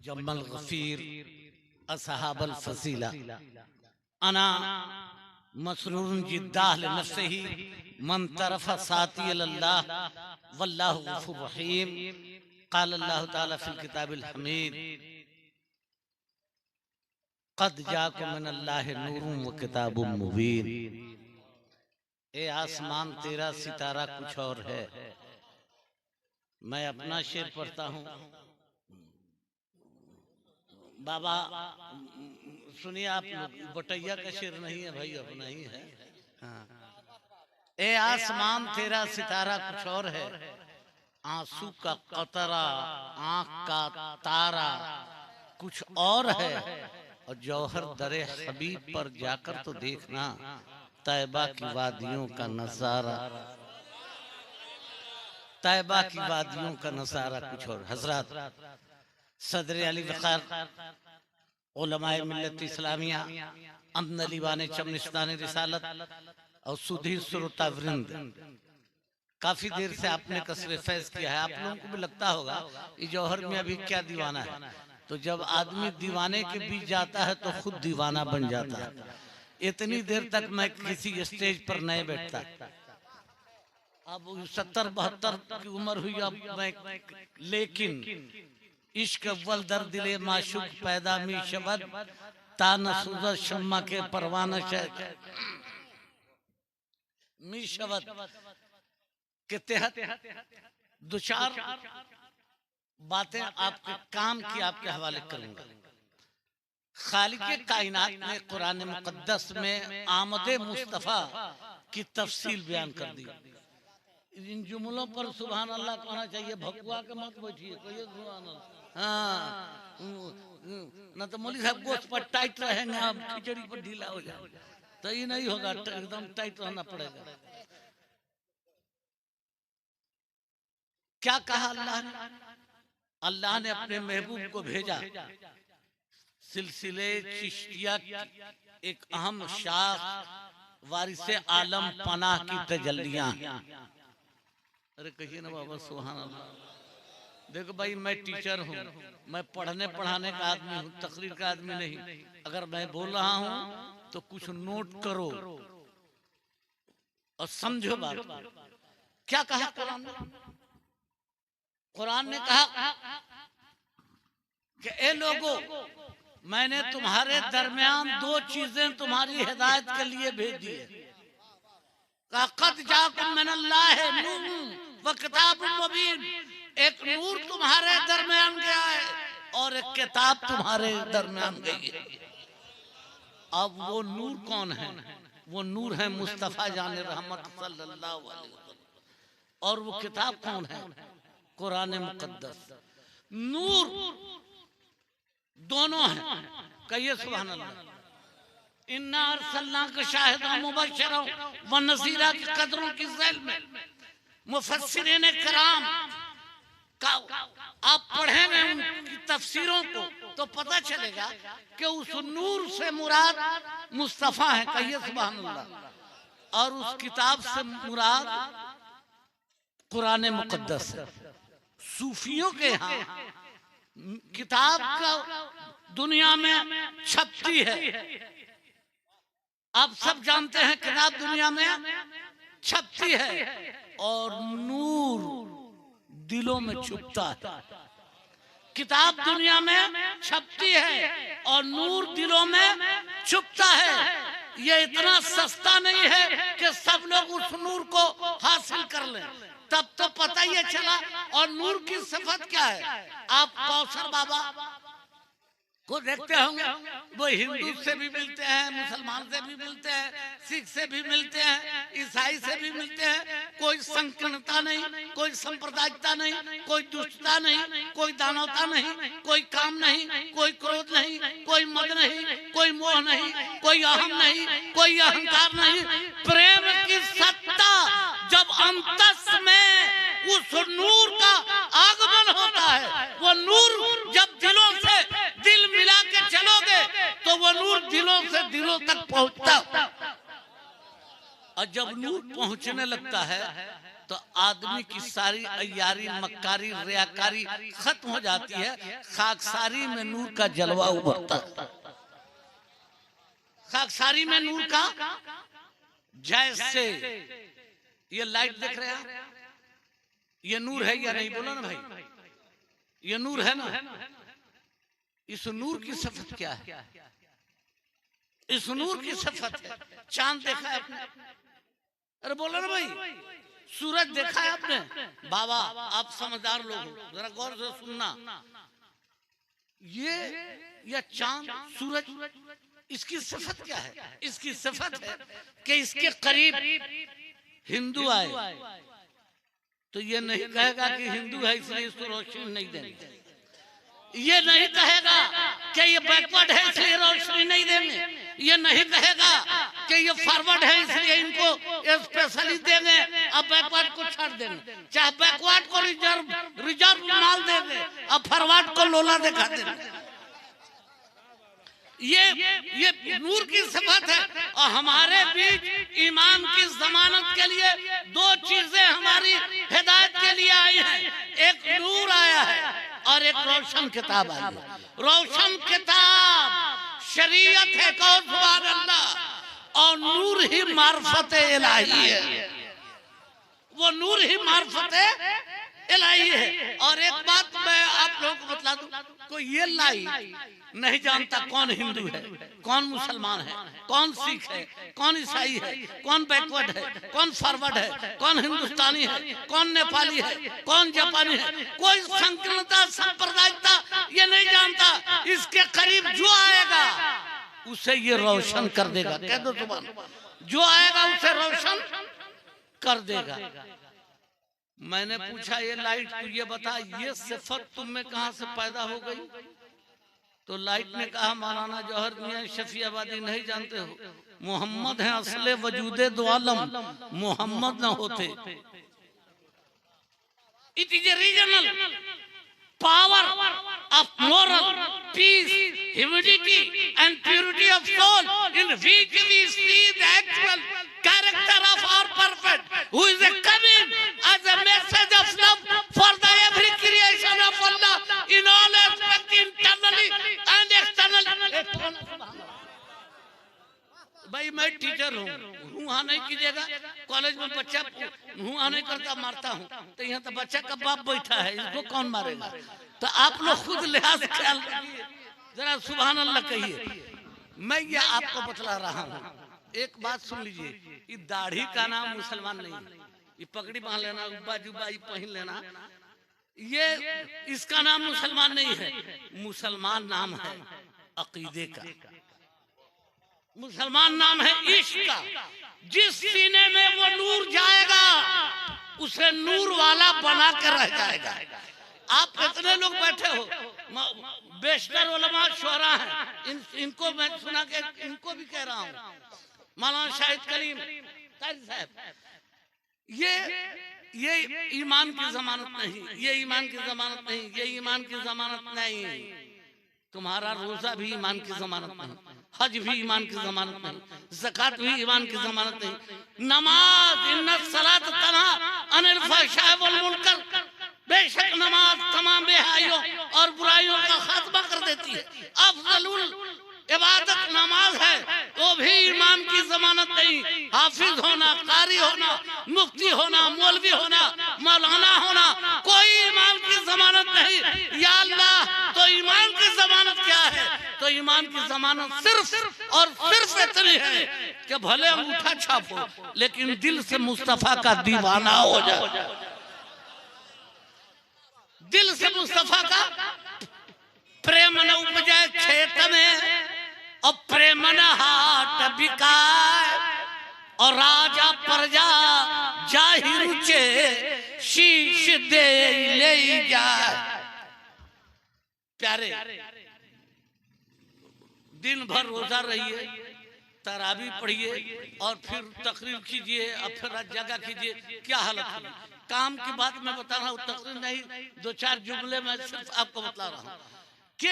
वजम्मल गफीर असहाबल फसीला अना मसरूरुन जिद्दाह लिनफ्सिही मन तरफ़ साती अल्लाह वल्लाहु गफूर रहीम क़ाल अल्लाह ताला फ़िल किताबिल हमीद क़द जाकुम मिनल्लाहि नूरुन व किताबुम मुबीन। ए आसमान तेरा सितारा कुछ और है। मैं अपना शेर पढ़ता हूँ। बाबा सुनिए आप लोग, बटैया का शेर नहीं है भाई, अपना ही है। हाँ। ए आसमान तेरा सितारा कुछ और है, आंसू का कतरा आंख का तारा कुछ और है, और जौहर दरे हबीब पर जाकर तो देखना तैबा की वादियों का नजारा, तैबा की वादियों का नजारा कुछ और। हजरत सदर अली वक़ार उलमाए मिल्लत इस्लामिया अमन लीवाने चमनिस्तान रिसालत और सुधी श्रोता वृंद, काफी देर से आपने कसरे फैज किया है। आप लोगों को भी लगता होगा ये जौहर में अभी क्या दीवाना है। तो जब आदमी दीवाने के बीच जाता है तो खुद दीवाना बन जाता है। इतनी देर तक मैं किसी स्टेज पर नहीं बैठता। अब 70-72 की उम्र हुई अब मैं, लेकिन इश्क अव्वल दर दिले माशुक पैदा मी शबद तानसुज़ शम्मा के परवाना मी शबद के तहत दो चार बातें आपके काम की आपके हवाले करूंगा। खालिक़े कायनात ने कुरान मुक़द्दस में आमदे मुस्तफ़ा की तफसील बयान कर दी। इन जुमलों पर सुभान अल्लाह कहना चाहिए, भगवा के मत बैठिए, कहिए सुभान अल्लाह। हाँ, न तो मौलवी साहब गोश्त पर टाइट रहेंगे, आप खिचड़ी पर ढीला हो जाए, तो ये नहीं होगा, एकदम टाइट रहना पड़ेगा। क्या कहा अल्लाह ने? अल्लाह ने अपने महबूब को भेजा सिलसिले चिश्तिया एक अहम शाख वारिसे आलम पनाह की तजल्लियां। अरे कहिए ना बाबा सुभान अल्लाह। देखो भाई, मैं टीचर हूँ, मैं पढ़ने पढ़ाने का आदमी हूँ, तकरीर का आदमी नहीं। अगर मैं बोल रहा हूँ तो कुछ नोट करो और समझो बात। क्या कहा कुरान ने? कुरान ने कहा कि ए लोगों, मैंने तुम्हारे दरमियान दो चीजें तुम्हारी हिदायत के लिए भेज दी है। क़द जाकुम मिनल्लाहि नूरुन व किताबुम मुबीन, एक नूर तुम्हारे दरमियान गया है और एक किताब तुम्हारे दरमियान गई है। अब वो नूर कौन है? वो नूर है मुस्तफा जान रहमत सल्लल्लाहु अलैहि वसल्लम। और वो किताब कौन है? कुरान मुक़द्दस। नूर दोनों है, कहिए सुभान अल्लाह। इन्ना अरसलनाका शाहिदन मुबश्शिरन व नज़ीरा की कदरों की ज़ैल में मुफस्सिरीन कराम का आप पढ़ेंगे उनकी तफसीरों को तो पता चलेगा कि उस नूर से मुराद मुस्तफा है, कहिए सुभान अल्लाह। और उस किताब से मुराद कुरान मुक़द्दस है। सूफियों के यहाँ किताब का दुनिया में छपती है, आप सब जानते हैं किताब दुनिया में छपती है, और नूर दिलों में छुपता है। किताब दुनिया में छपती है और नूर दिलों में छुपता है। ये इतना सस्ता नहीं है कि सब लोग उस नूर को हासिल कर लें, तब तो पता ही चला। और नूर की सिफत क्या है? आप कौसर बाबा को देखते होंगे, वो हिंदू से भी मिलते हैं, मुसलमान से भी मिलते हैं, सिख से भी मिलते हैं, ईसाई से भी मिलते हैं। कोई संकीर्णता नहीं, कोई सांप्रदायिकता नहीं, कोई दुष्टता नहीं, कोई दानवता नहीं, कोई काम नहीं, कोई क्रोध नहीं, कोई मद नहीं, कोई मोह नहीं, कोई अहम नहीं, कोई अहंकार नहीं। प्रेम की सत्ता जब अंतस में उस नूर का आगमन होता है, वो नूर जब दिलों से दिल मिला के चलोगे तो वो नूर दिलों से दिलों तक पहुंचता। और जब नूर पहुंचने लगता है तो आदमी की सारी अय्यारी, मक्कारी, रियाकारी खत्म हो जाती है। खाकसारी में नूर का जलवा उभरता है। खाकसारी में नूर का, जैसे ये लाइट देख रहे हैं, ये नूर है या नहीं, बोलो ना भाई, ये नूर है ना। इस नूर की सिफत क्या है? इस नूर की सिफत है, चांद देखा है आपने? अरे बोलो ना भाई, सूरज देखा है आपने? बाबा आप समझदार लोग हो, जरा गौर से सुनना। ये चांद, सूरज, इसकी सिफत क्या है? इसकी सिफत है कि इसके करीब हिंदू आए तो ये नहीं कहेगा कि हिंदू है इसलिए इसको रोशनी नहीं देंगे। ये नहीं कहेगा कि ये बैकवर्ड है इसलिए रोशनी नहीं देंगे। ये नहीं कहेगा कि ये फॉरवर्ड है इसलिए इनको स्पेशली देंगे, अब बैकवर्ड को छाड़ देंगे। चाहे बैकवर्ड को रिजर्व माल देंगे, अब फॉरवर्ड को लोला दिखा देंगे। ये नूर की सिफत है। और हमारे बीच ईमान की जमानत के लिए दो चीजें हमारी हिदायत के लिए आई हैं। एक नूर आया है और एक रोशन किताब आई है। रोशन किताब शरीयत है, कौन सुभान अल्लाह, और नूर ही मार्फत इलाही है। वो नूर ही मार्फत इलाही है। और एक बात मैं आप लोगों को बतला दूं, कोई ये लाई नहीं जानता कौन हिंदू है, कौन मुसलमान है, कौन सिख है, कौन ईसाई है, कौन बैकवर्ड है, कौन फॉरवर्ड है, कौन हिंदुस्तानी है, कौन नेपाली है, कौन जापानी है, कोई संकीर्णता, सांप्रदायिकता ये नहीं जानता। इसके करीब जो आएगा उसे ये रोशन कर देगा। कह दो सुभान, जो आएगा उसे रोशन कर देगा। मैंने पूछा ये लाइट तू ये बता, ये सिफत तुम में कहां से पैदा हो गई? तो लाइट ने कहा मौलाना जौहर मियां शफीआबादी नहीं जानते हो, मोहम्मद है असले वजूदे दो आलम, मोहम्मद न होते। It is a regional power of moral peace, humility and purity of soul in which we see the actual character of our prophet, who is a coming as a message of love for the every creation of Allah in all aspects, internally and externally. भाई मैं teacher हूँ, हाँ नहीं कीजिएगा। College में बच्चा हाँ नहीं करता मारता हूँ, तो यहाँ तो बच्चा का बाप बैठा है, इसको कौन मारेगा? तो आप लोग खुद लिहाज ख्याल रखिए, जरा सुभान अल्लाह कहिए। मैं ये आपको बतला रहा हूँ, एक बात सुन लीजिए, ये दाढ़ी का नाम मुसलमान नहीं है, ये पगड़ी बांध लेना, उब्बा जुब्बा पहन लेना, ये इसका नाम मुसलमान नहीं है। मुसलमान नाम है अकीदे का, मुसलमान नाम है इश्क का। जिस सीने में वो नूर जाएगा उसे नूर वाला बना कर रह जाएगा। आप कितने लोग बैठे हो, बेशतर उलमा शोरा हैं, इनको मैं सुना के इनको भी कह रहा हूँ, मौलाना शाहिद करीम कारी साहब, ये ईमान की जमानत नहीं, ये ईमान की जमानत नहीं, ये ईमान की जमानत नहीं। तुम्हारा रोजा भी ईमान की जमानत नहीं, हज भी ईमान की जमानत नहीं, ज़कात भी ईमान की जमानत नहीं, नमाज इन्नस सलात तन्हा अनिल फहशाए वल मुनकर, बेशक नमाज तमाम बेहाइयों और बुराइयों का खात्मा कर देती है। अफजलुल इबादत नमाज है, वो भी ईमान की जमानत नहीं। हाफिज होना, कारी होना, मुफ्ती होना, मौलवी होना, मौलाना होना, कोई ईमान की जमानत नहीं। या अल्लाह, तो ईमान की जमानत क्या है? तो ईमान की जमानत सिर्फ और सिर्फ इतनी है कि भले अंगूठा छापो लेकिन दिल से मुस्तफा का दीवाना हो जाए, दिल से मुस्तफा का प्रेम न उपजे खेत में और प्रेम न हाट बिकाए, और राजा प्रजा जाहिर चे शीश दे ले जाए। प्यारे, दिन भर रोजा रहिए, तरावी पढ़िए और फिर तकरीर कीजिए और फिर जगह कीजिए, क्या हालत है। काम की बात मैं बता रहा हूँ, तकरीर नहीं, दो चार जुमले में सिर्फ आपको बता रहा हूँ कि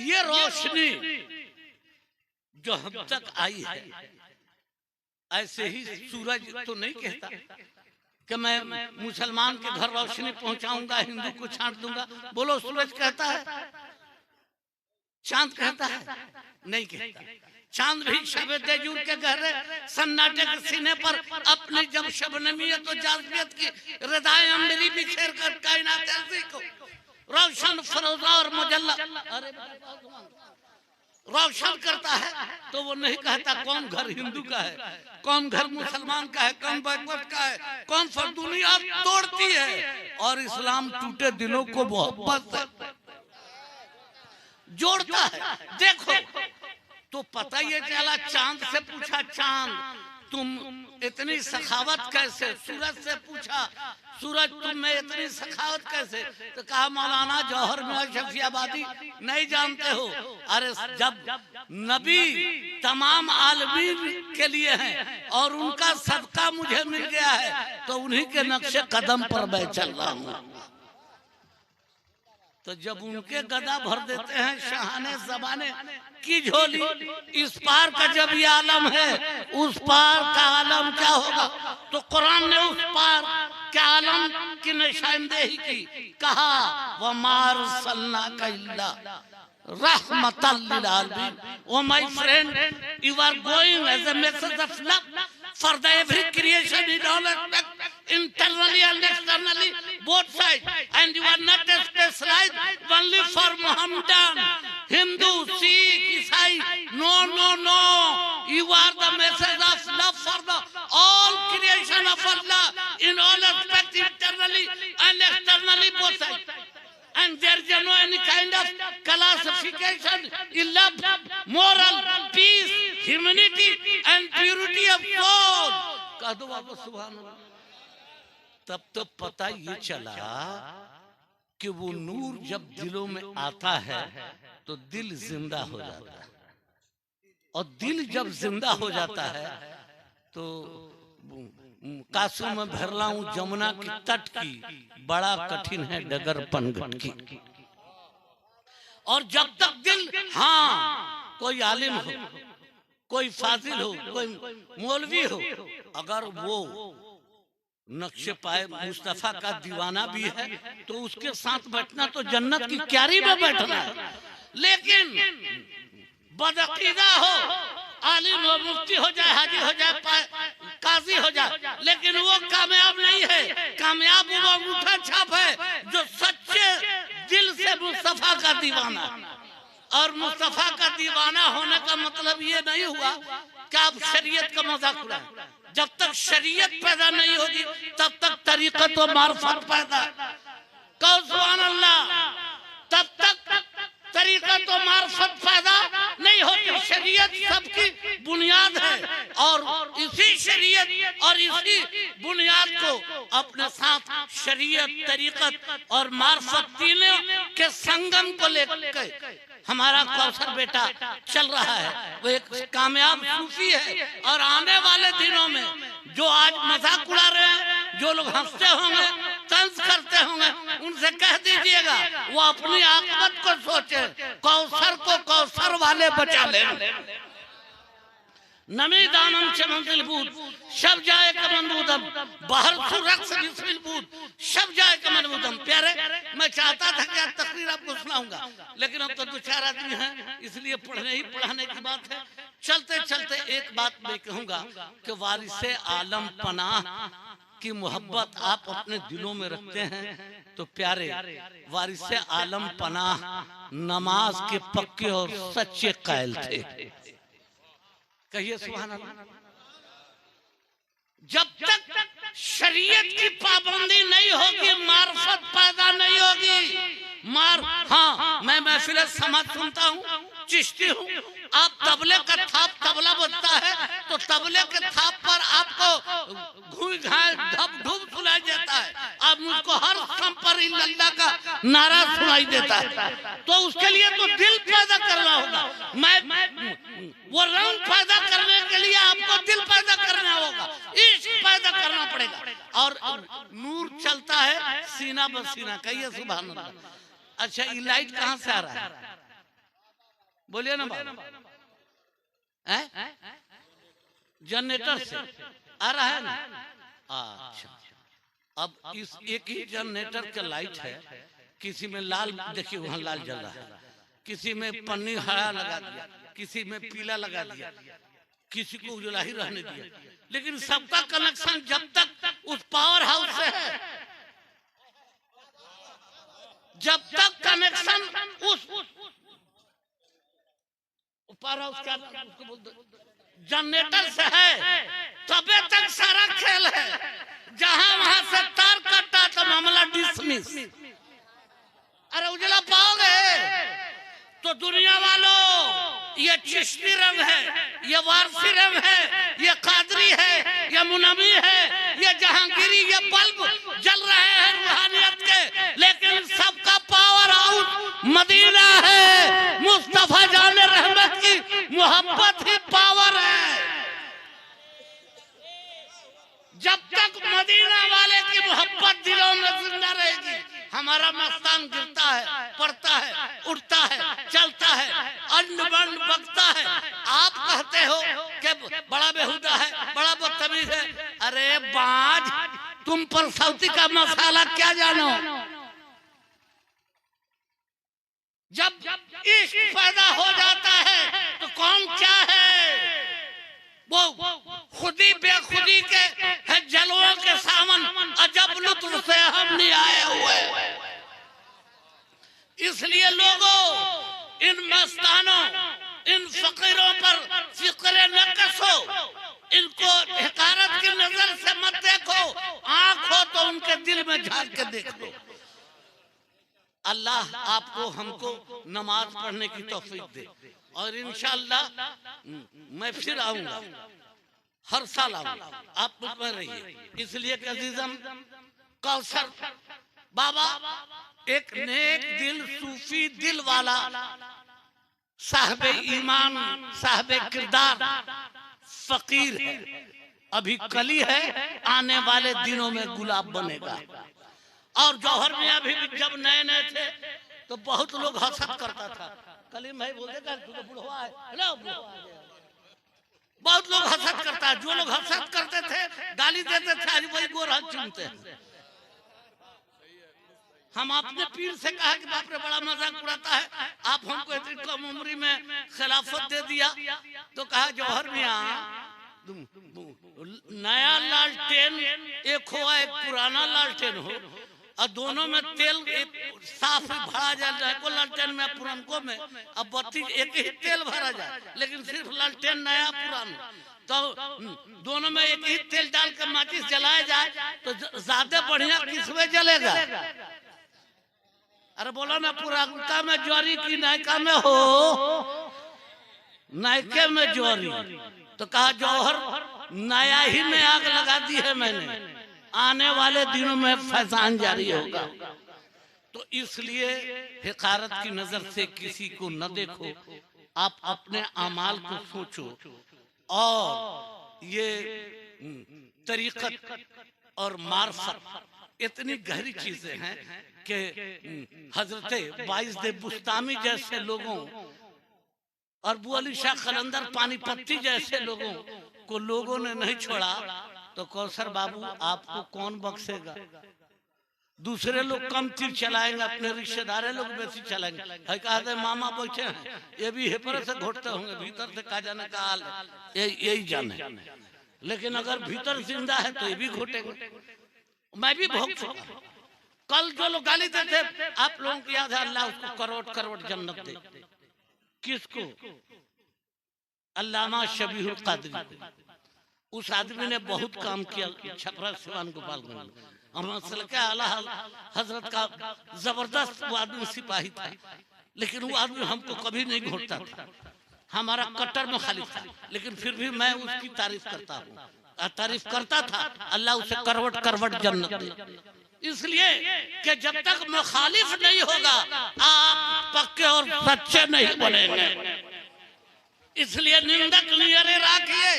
ये रोशनी जो हम तक आई है, ऐसे ही सूरज तो नहीं कहता कि मैं मुसलमान के घर रोशनी पहुंचाऊंगा, हिंदू को छांट दूंगा। बोलो सूरज कहता है, चांद कहता है? नहीं कहता। चांद भी शब तेजूर के गहरे सन्नाटे के सीने पर अपनी जब शबनमियत और जाज़बियत की रदाएं अंबरी बिखेर कर कायनात अर्ज़ी को रोशन फरोजा और मुजल्ला रोशन करता है, तो वो नहीं कहता कौन घर हिंदू का है, कौन घर मुसलमान का है, कौन बैकवर्ड का है, कौन फर्द। दुनिया तोड़ती है और इस्लाम टूटे दिलों को मोहब्बत से जोड़ता है। देखो तो पता ही चला, चांद से पूछा, चांद तुम इतनी सखावत कैसे? सूरज से पूछा, सूरज तुम में इतनी सखावत कैसे? तो कहा मौलाना जौहर में शफियाबादी नहीं जानते हो। अरे जब नबी तमाम आलमीन के लिए हैं और उनका सदका मुझे मिल गया है, तो उन्हीं के नक्शे कदम पर मैं चल रहा हूँ। तो जब उनके गदा भर देते हैं शाहाने ज़माने की झोली, इस पार का जब ये आलम है, उस पार का आलम क्या होगा? तो कुरान ने उस पार के आलम की निशानदेही की, कहा वमा अरसलनाका इल्ला रहमतल लिल आलमीन। Oh my friend, you are going as a message of love for the every creation in all aspects, internally and externally, both sides, and you are not specialized only for Muhammadan, Hindu, Sikh, Isai. No, no, no. You are the message of love for the all creation of Allah in all aspects, internally and externally, both sides. And there is no any kind of classification in love, moral, peace, humanity and purity of soul. कह दो बाबा सुभान अल्लाह। तब तो पता ये चला कि वो नूर जब दिलों में आता है तो दिल जिंदा हो जाता है, और दिल जब जिंदा हो जाता है तो कासू में भरला हूँ जमुना की तट की, बड़ा कठिन है डगर पनघट की। और जब तक दिल, हाँ कोई आलिम हो, कोई फाजिल हो, कोई मौलवी हो, अगर वो नक्शे पाए मुस्तफा का दीवाना भी है तो उसके साथ बैठना तो जन्नत की क्यारी में बैठना है। लेकिन बदअकीदा हो, आलिम हो, मुफ्ती हो जाए, हाजी हो जाए, काजी हो जाए, लेकिन वो कामयाब नहीं है। कामयाब वो अंगूठा छाप है जो सच्चे दिल से मुस्तफा का दीवाना। और मुस्तफा का दीवाना होने का मतलब ये नहीं हुआ कि आप शरीयत का मजाक उड़ाएं। जब तक शरीयत पैदा नहीं होगी तब तक तरीक़त व मार्फत पैदा, कहो सुभान अल्लाह, तब तक तरीक़त व मार्फत पैदा नहीं होती। शरीयत सबकी बुनियाद है और इसी शरीयत और इसी बुनियाद को अपने साथ शरीयत, तरीक़त और मार्फत तीनों के संगम को लेकर हमारा कौसर बेटा चल रहा है। वो एक कामयाब सूफी है। और आने वाले दिनों में जो आज मजाक उड़ा रहे हैं, जो लोग हंसते होंगे, तंज करते होंगे, उनसे कह दीजिएगा वो अपनी आखिरत को सोचे, कौसर को कौसर वाले बचा ले। नमी दानम से मंजिल बूद शब जाए का मनबूदम, बाहर सुरक्स बिस्मिल बूद शब जाए का मनबूदम। प्यारे, मैं चाहता था कि आज तकरीर आपको सुनाऊंगा, लेकिन अब तो दो चार आदमी हैं, इसलिए पढ़ने ही पढ़ाने की बात है। चलते चलते एक बात मैं कहूंगा कि वारिसे आलम पनाह की मोहब्बत आप अपने दिलों में रखते हैं तो प्यारे, वारिसे आलम पनाह नमाज के पक्के और सच्चे कायल थे। कहिए सुभान अल्लाह। जब तक शरीयत की पाबंदी नहीं होगी, मार्फत पैदा नहीं होगी। हाँ, मैं महफिल समझ सुनता हूँ, चिश्ती हूँ। आप तबले का थाप, तबला बजता है तो तबले के थाप पर आपको घूम घाय धप धूप सुनाई देता है। अब मुझको हर सम पर इल्लल्लाह का नारा सुनाई देता है। तो उसके लिए तो दिल पैदा करना होगा। वो रंग पैदा करने के लिए आपको दिल पैदा करना होगा, इश्क पैदा करना पड़ेगा। और नूर चलता है सीना बसीना। कहिए सुभान अल्लाह। अच्छा, ये लाइट कहाँ से आ रहा है? बोलिए ना बाबा। जनरेटर से आ रहा है ना? अच्छा, अब इस एक ही जनरेटर का लाइट है, किसी में लाल, देखिए वहां लाल जल रहा है, किसी में पन्नी हरा लगा दिया, किसी में पीला लगा दिया, किसी को उजला ही रहने दिया, लेकिन सबका कनेक्शन जब तक उस पावर हाउस से है, जब तक कनेक्शन उस पावर हाउस का उसको बोलते जनरेटर से है, तबे तक सारा खेल है। जहां वहां से तार कटा तो मामला डिसमिस। अरे उजला पाओगे तो दुनिया वालों, ये चिश्ती रंग है, ये वारसी रंग है, ये कादरी है, ये मुनवी है, ये जहांगीरी, ये बल्ब जल रहे हैं रूहानियत के, लेकिन सबका पावर हाउस मदीना है। मुस्तफा जाने रहमत की मोहब्बत ही पावर है। जब तक मदीना वाले की मोहब्बत दिलों में जिंदा रहेगी, हमारा मस्तान गिरता है, पड़ता है, उठता है, चलता है, अन्न बन बकता है। आप कहते हो कि बड़ा बेहुदा है, बड़ा बदतमीज है। अरे बाज, तुम परसौती का मसाला क्या जानो? जब इश्क पैदा हो जाता है तो कौन क्या है, वो खुदी बेखुदी के है जलवों के सामन अजब लुत्फ से हम नहीं आए हुए। इसलिए लोगों, इन मस्तानों, इन फकीरों पर फिक्र न कसो, इनको हिकारत की नजर से मत देखो, आंख हो तो उनके दिल में झांक के देखो। अल्लाह आपको हमको नमाज पढ़ने की तौफीक दे, और इंशाअल्लाह मैं फिर आऊंगा, हर साल आऊंगा, आप मुझ में रहिए। इसलिए अजीजम, कौसर बाबा एक नेक दिल, सूफी दिल वाला, साहबे ईमान, साहबे किरदार फकीर है। अभी कली है, आने वाले दिनों में गुलाब बनेगा। और जौहर में अभी जब नए नए थे तो बहुत लोग हसद करता था। कलीम भाई बोलते थे तू तो बुढ़वा है, बहुत लोग हसद करता है। जो लोग हसद करते थे, गाली देते थे, आज वही गोरा चुनते हैं। हम अपने पीर से कहा कि बाप रे बड़ा मजाक उड़ाता है, आप हमको इतनी कम उम्र में खिलाफत दे दिया। तो कहा जौहर मियां, नया लालटेन एक हो, एक पुराना लालटेन हो, और दोनों में तेल साफ भरा जाए, को लालटेन में पुरानको में अब बत्ती एक ही तेल भरा जाए, लेकिन सिर्फ लालटेन नया पुराना, तो दोनों में एक ही तेल डाल कर माचिस जलाया जाए तो ज्यादा बढ़िया किसमें जलेगा? अरे बोलो ना, पुरानका में जोरी की नायका में हो, नायके में जोरी। तो कहा जौहर नया ही में आग लगा दी है मैंने, आने वाले दिनों में फैजान जारी होगा। तो इसलिए हिकारत की नजर से किसी को न देखो, आप अपने अमाल को सोचो। और ये तरीकत और मार्फत इतनी गहरी चीजें हैं कि हजरत बाइज़ बुस्तामी जैसे लोगों और अबू अली शाह कलंदर पानीपत्ती जैसे लोगों को लोगों ने नहीं छोड़ा, तो कौसर बाबू आपको कौन बख्शेगा? दूसरे लोग कम तीर चलाएंगे, अपने रिश्तेदार लोग बेसी चलाएंगे। है कहा मामा बैठे हैं, ये भी हेपर से घोटते होंगे, भीतर से का जाने का हाल है, यही जाने। लेकिन अगर भीतर जिंदा है तो ये भी घोटेंगे। मैं भी भोग चुका। कल जो लोग गाली देते, आप लोगों को याद है, अल्लाह उसको करोड़ करोड़ जन्नत दे। किसको? अल्लामा शबीहुल कादरी को। उस आदमी ने बहुत काम किया छपरा सिवान गोपालगंज। हजरत का जबरदस्त वो आदमी सिपाही था, लेकिन वो आदमी हमको कभी नहीं घोटता था, हमारा कट्टर में खाली था, लेकिन फिर भी मैं उसकी तारीफ करता हूँ, तारीफ करता था। अल्लाह उसे करवट करवट जन्नत दे। इसलिए कि जब तक मुखालिफ नहीं होगा, आप पक्के और सच्चे नहीं बनेंगे। इसलिए निंदक नियरे राखिए,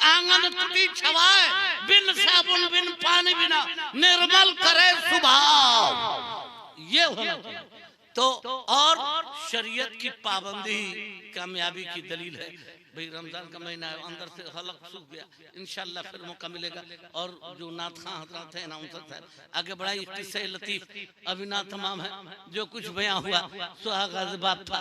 आंगन टूटी छवाए, बिन साबुन बिन पानी बिना निर्मल करे स्वभाव। ये होना चाहिए। तो और शरीयत की पाबंदी कामयाबी की दलील है। भाई रमजान का महीना है, अंदर से हलक सूख गया, इंशाल्लाह फिर मौका मिलेगा। और जो नाथ खां हजरत है नाउंसर साहब आगे बढ़ाई, किस्से लतीफ अभी ना तमाम है, जो कुछ बयां हुआ सुहाग बात था।